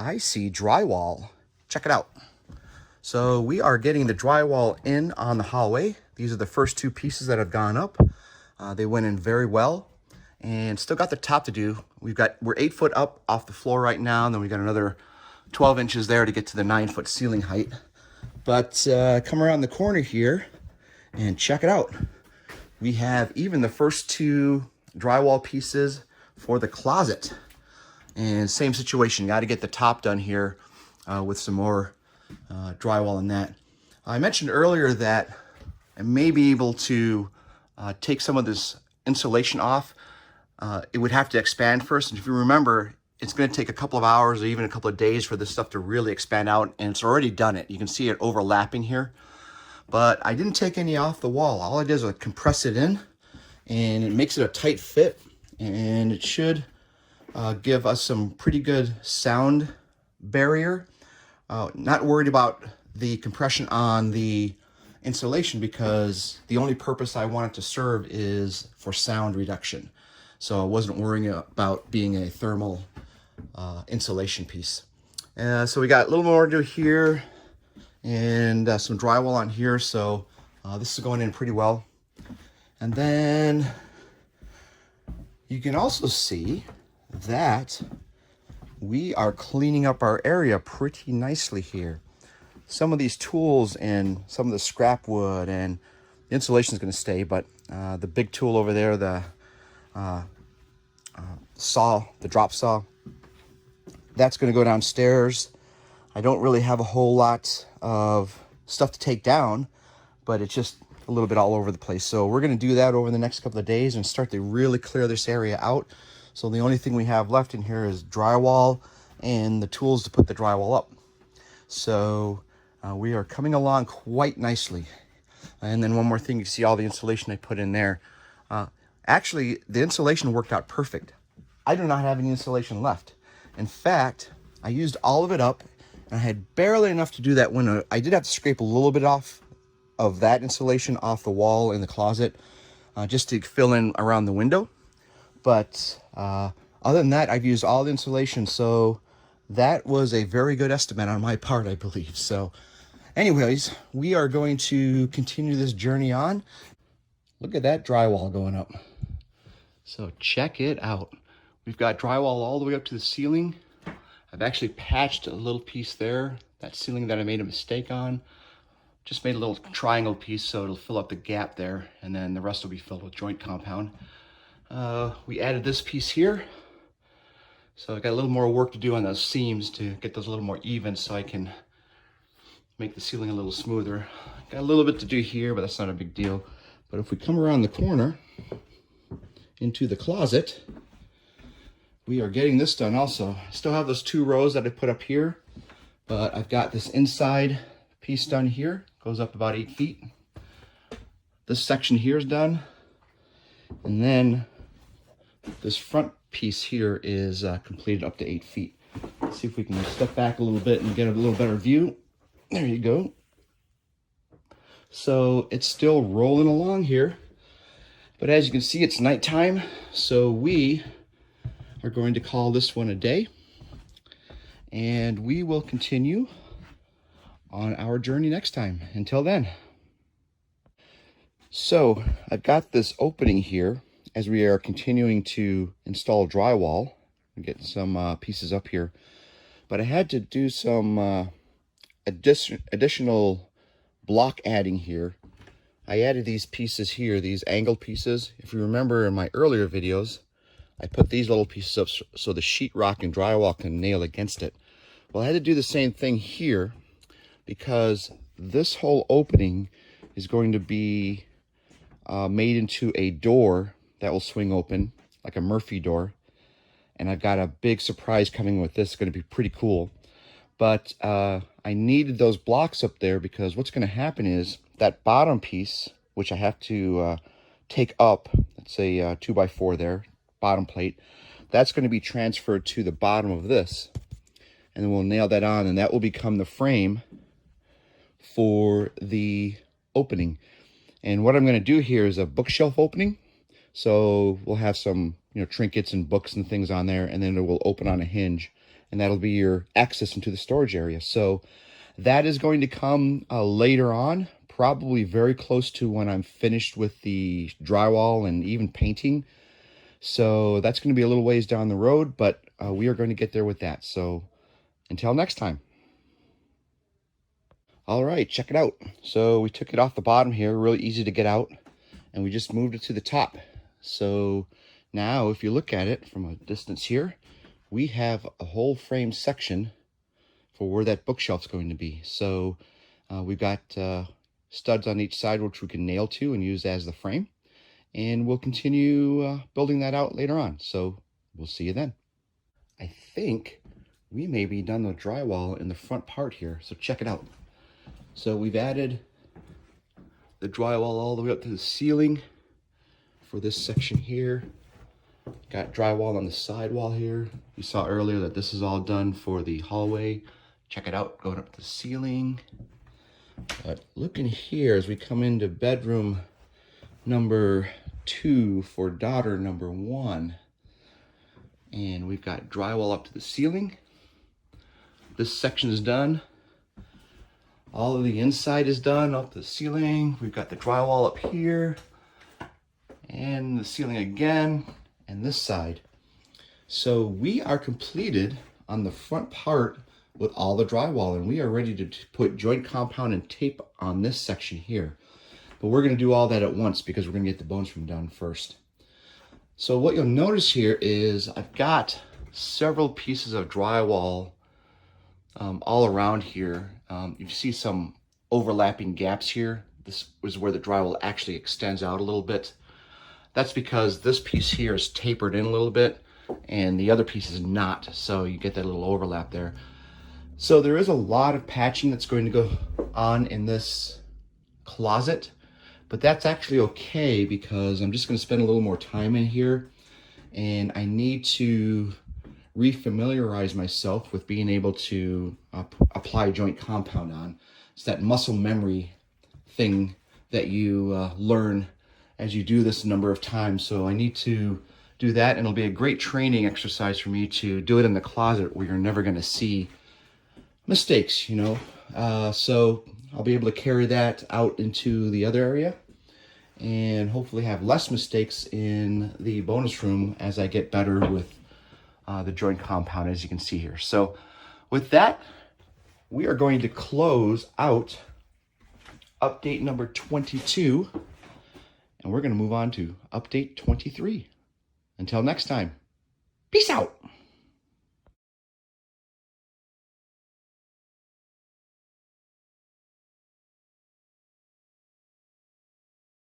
I see drywall. Check it out. So we are getting the drywall in on the hallway. These are the first two pieces that have gone up. They went in very well and still got the top to do. We're 8 foot up off the floor right now, and then we got another 12 inches there to get to the 9 foot ceiling height. But come around the corner here and check it out. We have even the first two drywall pieces for the closet. And same situation, got to get the top done here with some more drywall in that. I mentioned earlier that I may be able to take some of this insulation off. It would have to expand first, and if you remember, it's going to take a couple of hours or even a couple of days for this stuff to really expand out, and it's already done it. You can see it overlapping here, but I didn't take any off the wall. All I did is compress it in, and it makes it a tight fit, and it should give us some pretty good sound barrier. Not worried about the compression on the insulation because the only purpose I want it to serve is for sound reduction. So I wasn't worrying about being a thermal insulation piece. So we got a little more to do here and some drywall on here. So this is going in pretty well. And then you can also see that we are cleaning up our area pretty nicely here. Some of these tools and some of the scrap wood and the insulation is going to stay, but the big tool over there, the saw, the drop saw, that's going to go downstairs. I don't really have a whole lot of stuff to take down, but it's just a little bit all over the place. So we're going to do that over the next couple of days and start to really clear this area out. So the only thing we have left in here is drywall and the tools to put the drywall up. So we are coming along quite nicely. And then one more thing, you see all the insulation I put in there. Actually, the insulation worked out perfect. I do not have any insulation left. In fact, I used all of it up, and I had barely enough to do that window. I did have to scrape a little bit off of that insulation off the wall in the closet just to fill in around the window. But other than that, I've used all the insulation, so that was a very good estimate on my part, I believe. So anyways, we are going to continue this journey on. Look at that drywall going up. So check it out. We've got drywall all the way up to the ceiling. I've actually patched a little piece there, that ceiling that I made a mistake on. Just made a little triangle piece so it'll fill up the gap there, and then the rest will be filled with joint compound. We added this piece here. So I got a little more work to do on those seams to get those a little more even so I can make the ceiling a little smoother. Got a little bit to do here, but that's not a big deal. But if we come around the corner into the closet, we are getting this done also. I still have those 2 rows that I put up here, but I've got this inside piece done here. Goes up about 8 feet. This section here is done. And then this front piece here is completed up to 8 feet. Let's see if we can step back a little bit and get a little better view. There you go. So it's still rolling along here. But as you can see, it's nighttime. So we are going to call this one a day. And we will continue on our journey next time. Until then. So I've got this opening here as we are continuing to install drywall. I'm getting some pieces up here. But I had to do some additional block adding here. I added these pieces here, these angled pieces. If you remember in my earlier videos, I put these little pieces up so the sheetrock and drywall can nail against it. Well, I had to do the same thing here because this whole opening is going to be made into a door that will swing open like a Murphy door. And I've got a big surprise coming with this. It's going to be pretty cool. But I needed those blocks up there because what's going to happen is that bottom piece, which I have to take up, let's say 2x4 there, bottom plate, that's going to be transferred to the bottom of this. And then we'll nail that on, and that will become the frame for the opening. And what I'm going to do here is a bookshelf opening. So we'll have some, trinkets and books and things on there, and then it will open on a hinge. and that'll be your access into the storage area. So that is going to come later on, probably very close to when I'm finished with the drywall and even painting. So that's going to be a little ways down the road, but we are going to get there with that. So until next time. All right, check it out. So we took it off the bottom here, really easy to get out, and we just moved it to the top. So now if you look at it from a distance here, we have a whole frame section for where that bookshelf's going to be. So we've got studs on each side which we can nail to and use as the frame. And we'll continue building that out later on. So we'll see you then. I think we may be done the drywall in the front part here. So check it out. So we've added the drywall all the way up to the ceiling for this section here. Got drywall on the sidewall here. You saw earlier that this is all done for the hallway. Check it out, going up to the ceiling. But looking here as we come into bedroom number 2 for daughter number 1. And we've got drywall up to the ceiling. This section is done. All of the inside is done up to the ceiling. We've got the drywall up here and the ceiling again and this side. So we are completed on the front part with all the drywall, and we are ready to put joint compound and tape on this section here. But we're going to do all that at once because we're going to get the bones room done first. So what you'll notice here is I've got several pieces of drywall all around here. You see some overlapping gaps here. This is where the drywall actually extends out a little bit. That's because this piece here is tapered in a little bit and the other piece is not. So you get that little overlap there. So there is a lot of patching that's going to go on in this closet, but that's actually okay because I'm just going to spend a little more time in here, and I need to refamiliarize myself with being able to apply joint compound on. It's that muscle memory thing that you learn as you do this a number of times. So I need to do that, and it'll be a great training exercise for me to do it in the closet where you're never going to see mistakes, you know. So I'll be able to carry that out into the other area and hopefully have less mistakes in the bonus room as I get better with the joint compound, as you can see here. So with that, we are going to close out update number 22, and we're going to move on to update 23. Until next time, peace out.